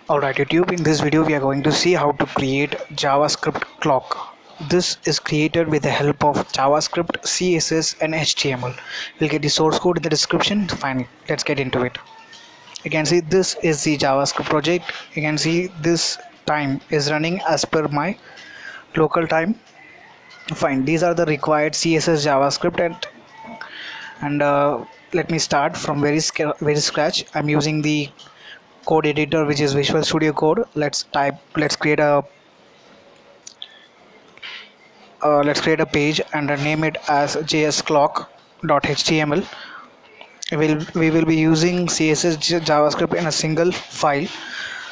Alright YouTube, in this video we are going to see how to create JavaScript clock. This is created with the help of JavaScript, CSS and HTML. We'll get the source code in the description. Fine, let's get into it. You can see this is the JavaScript project. You can see this time is running as per my local time. Fine, these are the required CSS JavaScript and let me start from very scratch. I'm using the code editor which is Visual Studio Code. Let's create a page and name it as jsclock.html. We will be using CSS JavaScript in a single file.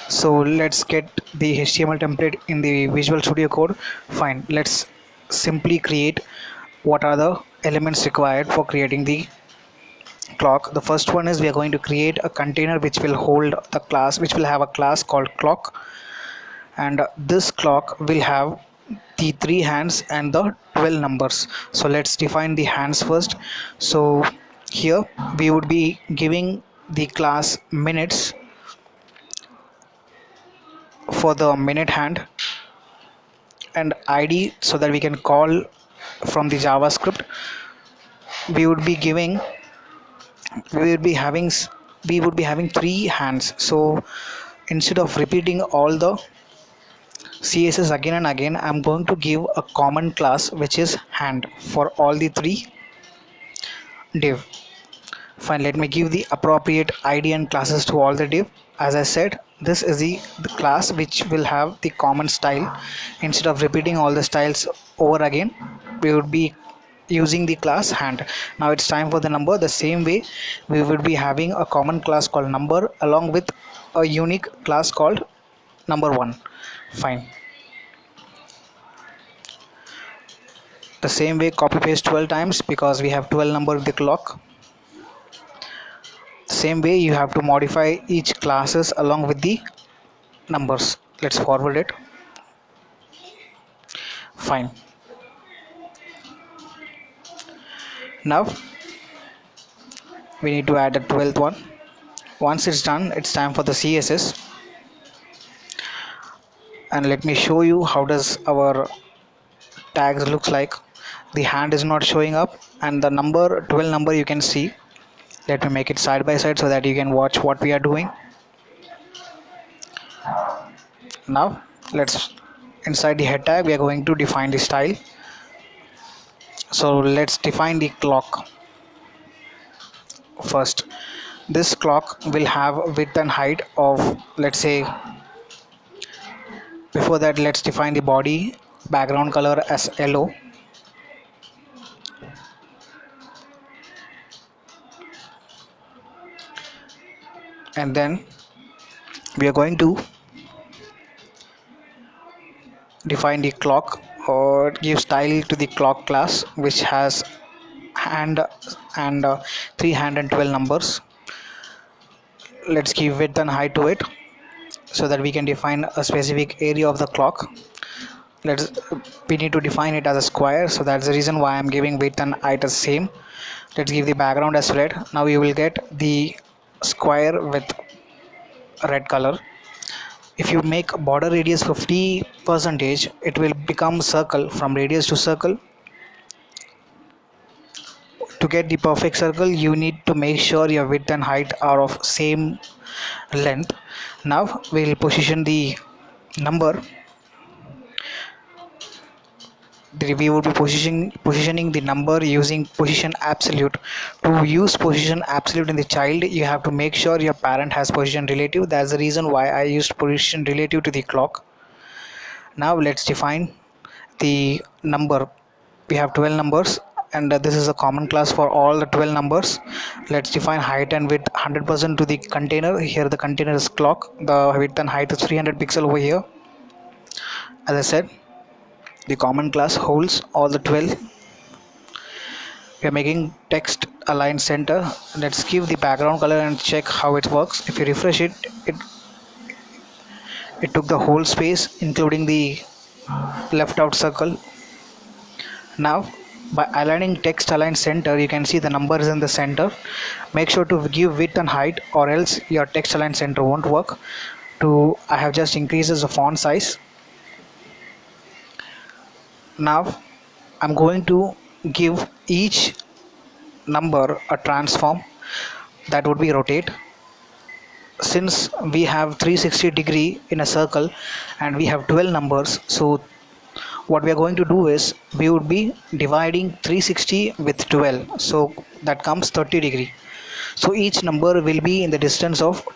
So let's get the HTML template in the Visual Studio Code. Fine, let's simply create what are the elements required for creating the clock. The first one is we are going to create a container which will hold the class, which will have a class called clock, and this clock will have the 3 hands and the 12 numbers. So let's define the hands first. So here we would be giving the class minutes for the minute hand and id, so that we can call from the JavaScript. We would be giving we would be having we would be having 3 hands. So instead of repeating all the CSS again and again, I'm going to give a common class which is hand for all the 3 div. Fine, let me give the appropriate ID and classes to all the div. As I said, this is the class which will have the common style. Instead of repeating all the styles over again, we would be using the class hand. Now it's time for the number. The same way, we would be having a common class called number along with a unique class called number one. Fine. The same way, copy paste 12 times because we have 12 number of the clock. Same way, you have to modify each classes along with the numbers. Let's forward it. Fine. Now we need to add the 12th one. Once it's done, it's time for the CSS, and let me show you how does our tags looks like. The hand is not showing up and the number 12 number you can see. Let me make it side by side so that you can watch what we are doing. Now let's inside the head tag we are going to define the style. So let's define the clock first. This clock will have width and height of, let's say, before that let's define the body background color as yellow. And then we are going to define the clock or give style to the clock class which has hand and 3 hand and 12 numbers. Let's give width and height to it so that we can define a specific area of the clock. We need to define it as a square, so that's the reason why I'm giving width and height as same. Let's give the background as red. Now you will get the square with red color. If you make border radius 50%, it will become circle. From radius to circle, to get the perfect circle you need to make sure your width and height are of same length. Now we'll position the number. We would be positioning the number using position absolute. To use position absolute in the child, you have to make sure your parent has position relative. That's the reason why I used position relative to the clock. Now let's define the number. We have 12 numbers and this is a common class for all the 12 numbers. Let's define height and width 100% to the container. Here the container is clock. The width and height is 300 pixel over here. As I said, the common class holds all the 12. We are making text align center. Let's give the background color and check how it works. If you refresh it, it took the whole space including the left out circle. Now by aligning text align center, you can see the number is in the center. Make sure to give width and height or else your text align center won't work. to I have just increases the font size. Now I'm going to give each number a transform that would be rotate. Since we have 360-degree in a circle and we have 12 numbers, so what we are going to do is we would be dividing 360 with 12, so that comes 30-degree. So each number will be in the distance of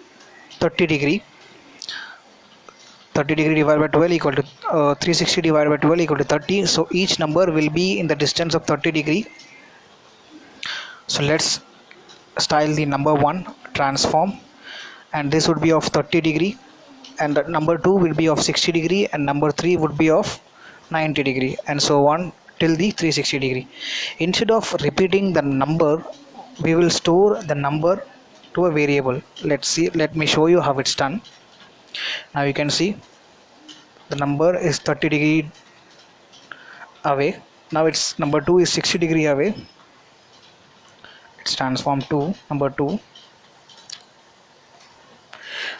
30-degree. 30-degree divided by 12 equal to 360 divided by 12 equal to 30. So each number will be in the distance of 30-degree. So let's style the number 1 transform, and this would be of 30-degree, and number 2 will be of 60-degree, and number 3 would be of 90-degree, and so on till the 360-degree. Instead of repeating the number, we will store the number to a variable. Let me show you how it's done. Now you can see the number is 30-degree away. Now its number 2 is 60-degree away. It's transformed to number 2.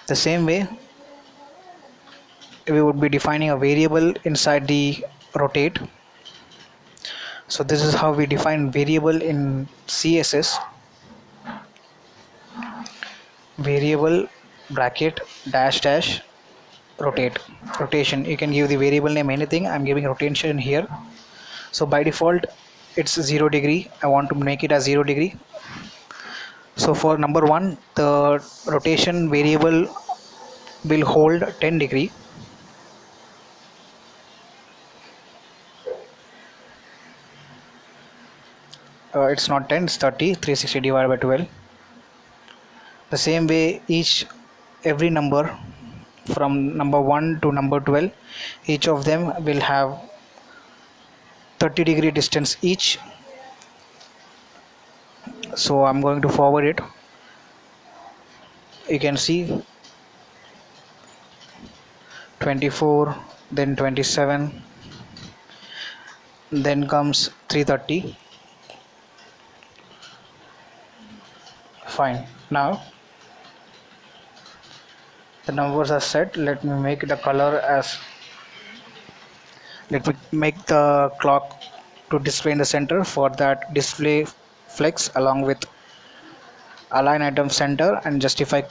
The same way we would be defining a variable inside the rotate. So this is how we define variable in CSS. Variable bracket dash dash rotation. You can give the variable name anything. I'm giving rotation here. So by default it's 0-degree. I want to make it as 0-degree. So for number 1, the rotation variable will hold 10-degree. It's not 10, it's 30. 360 divided by 12. The same way every number from number 1 to number 12, each of them will have 30-degree distance each. So I'm going to forward it. You can see 24, then 27, then comes 330. Fine. Now the numbers are set. Let me make the color as let me make the clock to display in the center. For that, display flex along with align item center and justify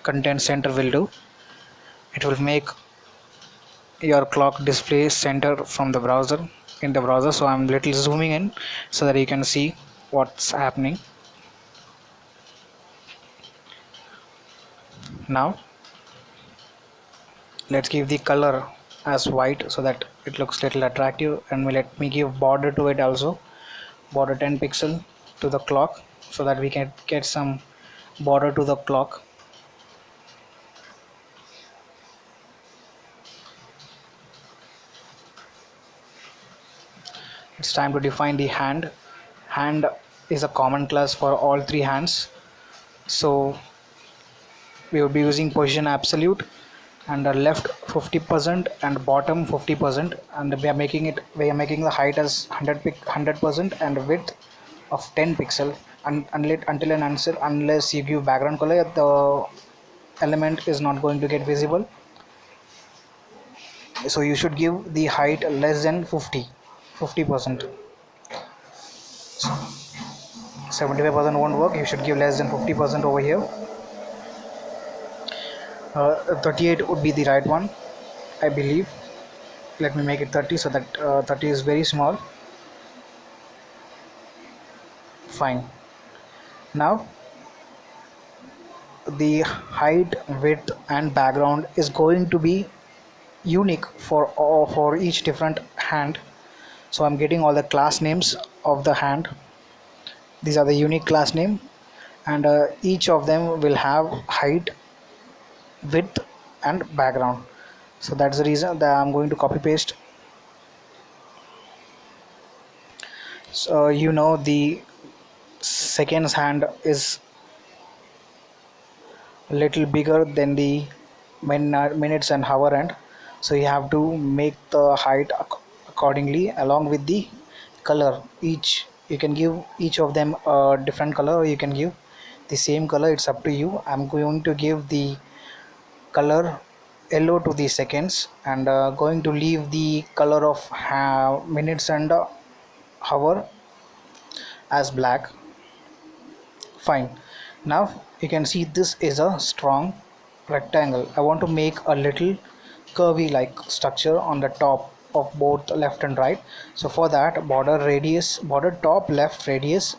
content center will do. It will make your clock display center from the browser in the browser. So I'm little zooming in so that you can see what's happening. Now let's give the color as white so that it looks little attractive, and let me give border to it also. Border 10 pixel to the clock so that we can get some border to the clock. It's time to define the hand. Hand is a common class for all 3 hands, so we will be using position absolute, and the left 50% and bottom 50%, and we are making the height as 100% and width of 10 pixel, unless you give background color, the element is not going to get visible. So you should give the height less than 50%. 75% won't work. You should give less than 50% over here. 38 would be the right one, I believe. Let me make it 30 so that 30 is very small. Fine. Now the height, width and background is going to be unique for each different hand. So I'm getting all the class names of the hand. These are the unique class name, and each of them will have height, width and background. So that's the reason that I'm going to copy paste. So the second hand is a little bigger than the minutes and hour hand, so you have to make the height accordingly along with the color. You can give each of them a different color, or you can give the same color. It's up to you. I'm going to give the color yellow to the seconds, and going to leave the color of minutes and hour as black. Fine. Now you can see this is a strong rectangle. I want to make a little curvy like structure on the top of both left and right. So for that, border top left radius,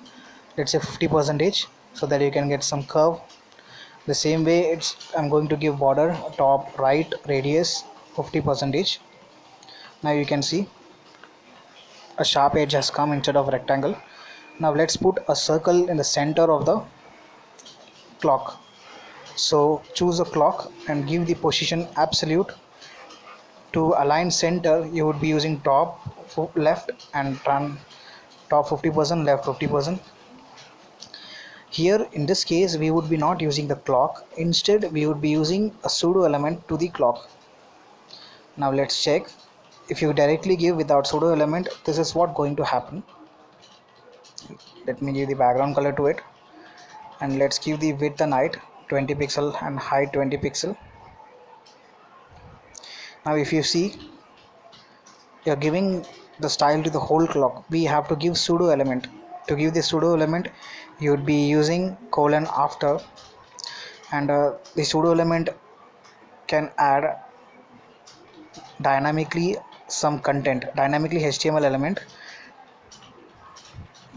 let's say 50 percentage, so that you can get some curve. The same way, it's I'm going to give border top right radius 50 percentage. Now you can see a sharp edge has come instead of rectangle. Now let's put a circle in the center of the clock. So choose a clock and give the position absolute. To align center, you would be using top left and turn top 50%, left 50%. Here in this case, we would be not using the clock. Instead, we would be using a pseudo element to the clock. Now let's check. If you directly give without pseudo element, this is what going to happen. Let me give the background color to it, and let's give the width and height 20 pixel and height 20 pixel. Now if you see, you're giving the style to the whole clock. We have to give pseudo element. To give the pseudo element, you would be using colon after, and the pseudo element can add dynamically some content, dynamically HTML element,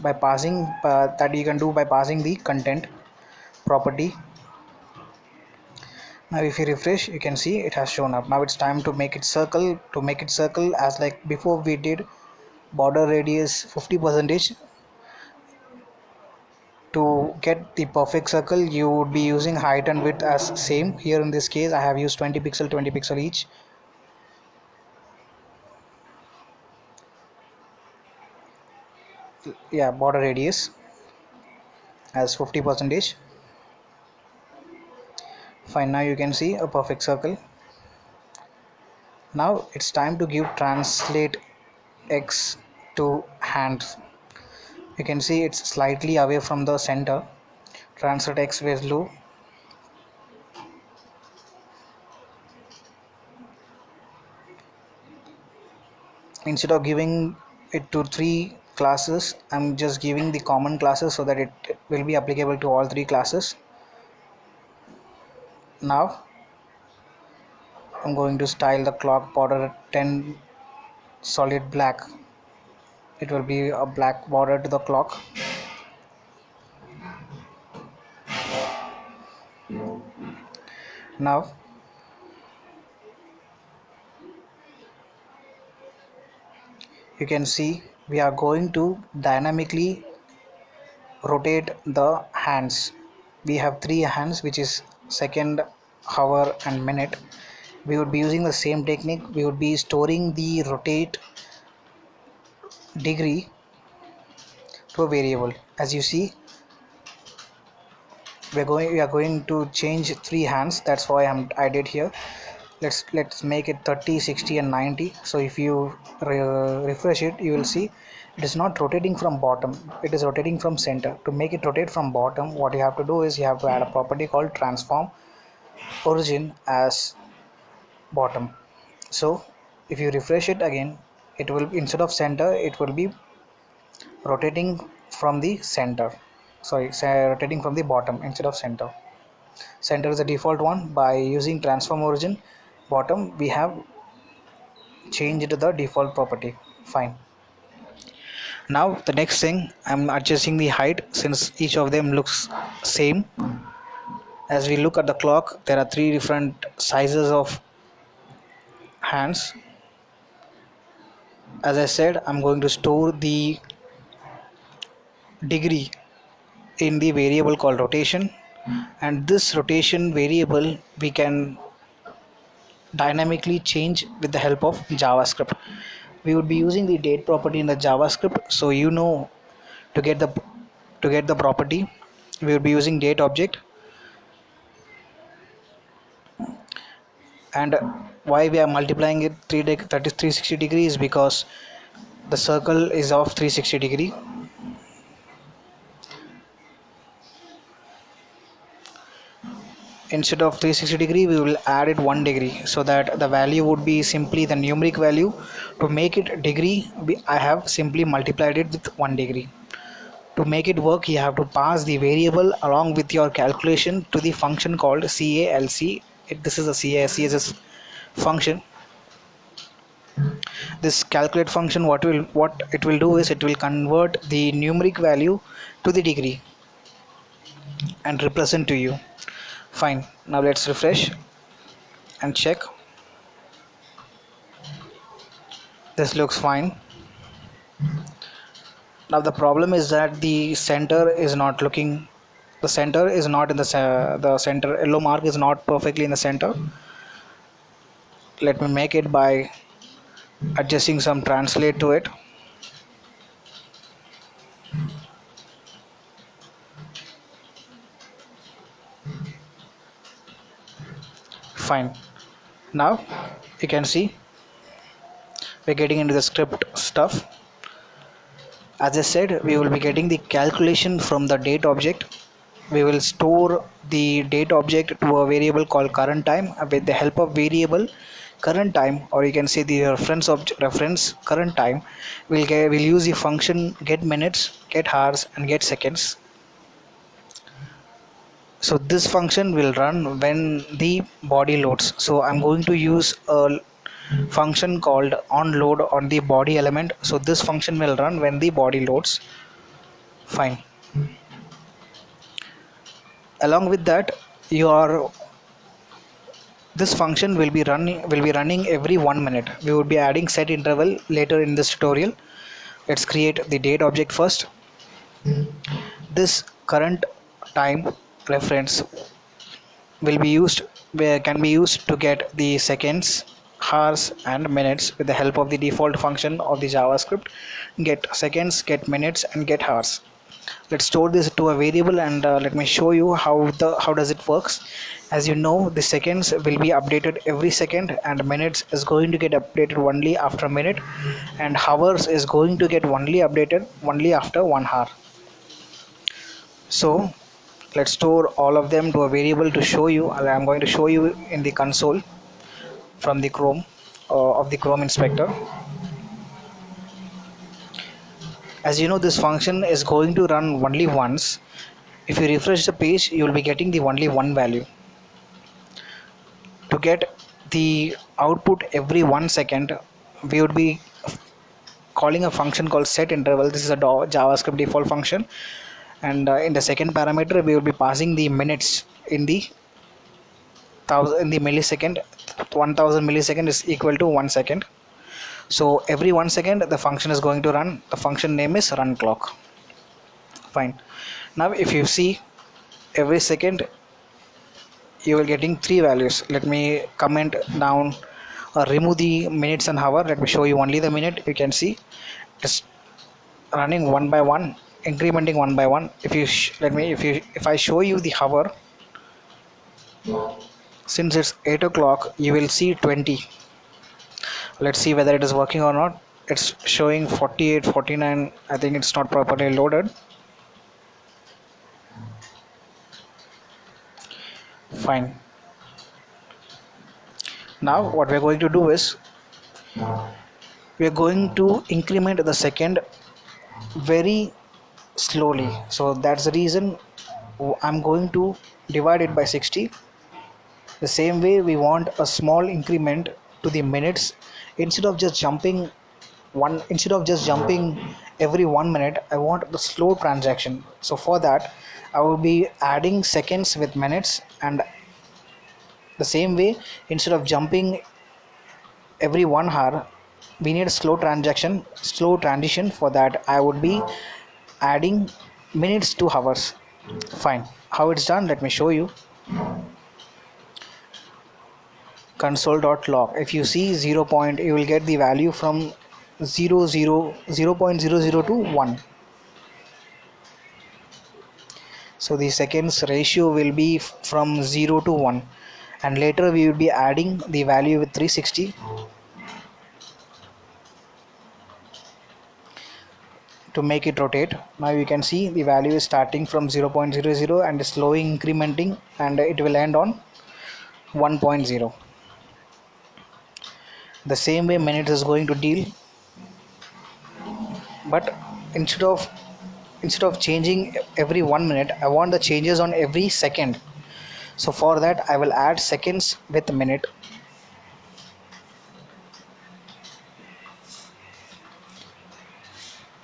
by passing that you can do by passing the content property. Now if you refresh, you can see it has shown up. Now it's time to make it circle. To make it circle, as like before we did border radius 50 percentage. To get the perfect circle, you would be using height and width as same. Here in this case, I have used 20 pixel, 20 pixel each. Yeah, border radius as 50 percentage. Fine. Now you can see a perfect circle. Now it's time to give translate X to hands. You can see it's slightly away from the center. Translate X value. Instead of giving it to three classes, I'm just giving the common classes so that it will be applicable to all three classes. Now I'm going to style the clock border 10 solid black. It will be a black border to the clock. Now you can see we are going to dynamically rotate the hands. We have three hands, which is second, hour and minute. We would be using the same technique. We would be storing the rotate degree to a variable. As you see, we are going to change three hands. That's why I did here. Let's make it 30, 60 and 90. So if you refresh it, you will see it is not rotating from bottom, it is rotating from center. To make it rotate from bottom, what you have to do is you have to add a property called transform origin as bottom. So if you refresh it again, it will, instead of center, it will be rotating from the center. Sorry, rotating from the bottom instead of center. Center is the default one. By using transform origin bottom, we have changed the default property. Fine. Now the next thing, I'm adjusting the height since each of them looks same. As we look at the clock, there are three different sizes of hands. As I said, I'm going to store the degree in the variable called rotation, and this rotation variable we can dynamically change with the help of JavaScript. We would be using the date property in the JavaScript, so you know, to get the property, we would be using date object. And why we are multiplying it 360 degrees, because the circle is of 360 degree. instead of 360 degree we will add it 1 degree, so that the value would be simply the numeric value. To make it degree, I have simply multiplied it with 1 degree. To make it work, you have to pass the variable along with your calculation to the function called calc. This is a CAS function. This calculate function, what it will do is it will convert the numeric value to the degree and represent to you. Fine, now let's refresh and check. This looks fine. Now the problem is that the center is not looking, the center is not in the center, yellow mark is not perfectly in the center. Let me make it by adjusting some translate to it. Fine, now you can see we're getting into the script stuff. As I said, we will be getting the calculation from the date object. We will store the date object to a variable called current time. With the help of variable current time, or you can say the reference current time, we'll use the function get minutes, get hours, and get seconds. So this function will run when the body loads. So I'm going to use a function called onload on the body element. So this function will run when the body loads. Fine. Along with that, your this function will be running every 1 minute. We would be adding set interval later in this tutorial. Let's create the date object first. This current time reference will be used where can be used to get the seconds, hours, and minutes with the help of the default function of the JavaScript. Get seconds, get minutes, and get hours. Let's store this to a variable, and let me show you how does it works. As you know, the seconds will be updated every second, and minutes is going to get updated only after a minute, and hours is going to get only updated only after 1 hour. So let's store all of them to a variable to show you. I'm going to show you in the console from the Chrome of the Chrome inspector. As you know, this function is going to run only once. If you refresh the page, you will be getting the only one value. To get the output every 1 second, we would be calling a function called set interval. This is a JavaScript default function, and in the second parameter we will be passing the minutes in the millisecond. 1000 millisecond is equal to 1 second. So every 1 second the function is going to run. The function name is run clock. Fine. Now if you see, every second you will getting 3 values. Let me comment down or remove the minutes and hour. Let me show you only the minute. You can see it's running one by one, incrementing one by one. If you if I show you the hour, since it's 8 o'clock, you will see 20. Let's see whether it is working or not. It's showing 48, 49. I think it's not properly loaded. Fine. Now what we're going to do is we're going to increment the second very slowly. So that's the reason I'm going to divide it by 60. The same way we want a small increment to the minutes. Instead of just jumping every 1 minute, I want the slow transaction. So for that I will be adding seconds with minutes, and the same way, instead of jumping every 1 hour, we need a slow transition. For that I would be adding minutes to hours. Fine. How it's done, let me show you. Console.log. If you see 0 point, you will get the value from 0.00 to 1. So the seconds ratio will be from 0 to 1, and later we will be adding the value with 360 to make it rotate. Now you can see the value is starting from 0.00 and slowly incrementing, and it will end on 1.0. The same way minutes is going to deal, but instead of instead of changing every 1 minute, I want the changes on every second. So for that I will add seconds with minute.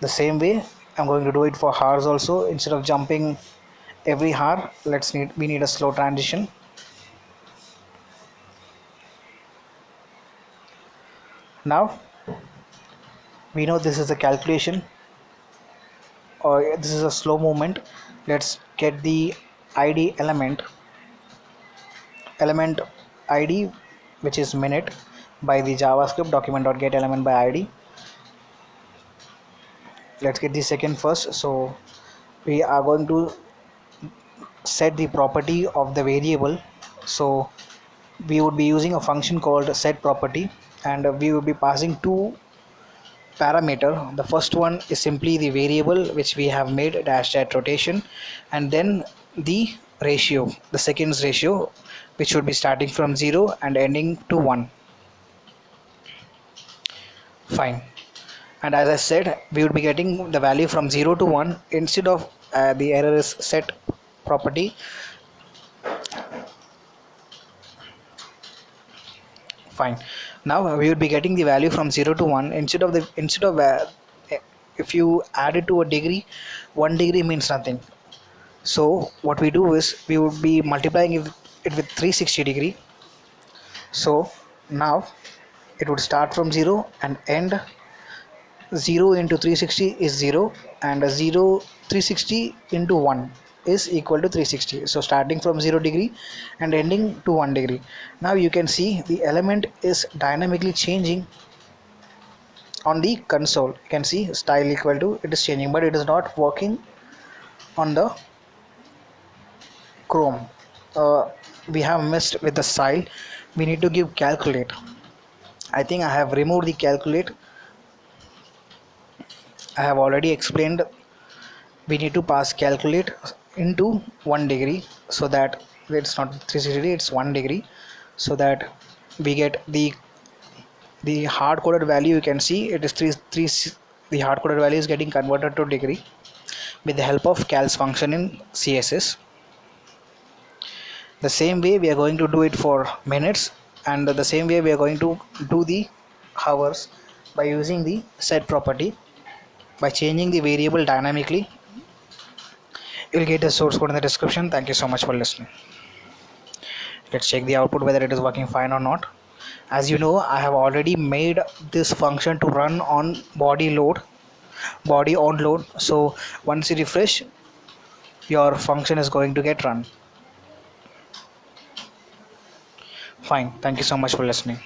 The same way I'm going to do it for hours also. Instead of jumping every hour, we need a slow transition. Now we know this is a calculation, or this is a slow movement. Let's get the id element id, which is minute, by the javascript document.get element by id. Let's get the second first. So we are going to set the property of the variable. So we would be using a function called set property, and we will be passing two parameter. The first one is simply the variable which we have made dash at rotation, and then the ratio, the seconds ratio, which should be starting from 0 and ending to 1. Fine. And as I said, we would be getting the value from 0 to 1. Instead of the error is set property. Fine. Now we would be getting the value from 0 to 1. Instead of if you add it to a degree, 1 degree means nothing. So what we do is we would be multiplying it with 360 degree. So now it would start from 0 and end. 0 into 360 is 0, and 360 into 1 is equal to 360. So starting from 0 degree and ending to 1 degree. Now you can see the element is dynamically changing on the console. You can see style equal to, it is changing, but it is not working on the Chrome. We have missed with the style. We need to give calculate. I think I have removed the calculate. I have already explained we need to pass calculate into 1 degree, so that it's not 360, it's 1 degree, so that we get the hard coded value. You can see it is 3 the hard coded value is getting converted to degree with the help of cals function in CSS. The same way we are going to do it for minutes, and the same way we are going to do the hours by using the set property. By changing the variable dynamically, you'll get the source code in the description. Thank you so much for listening. Let's check the output whether it is working fine or not. As you know, I have already made this function to run on body on load. So once you refresh, your function is going to get run. Fine. Thank you so much for listening.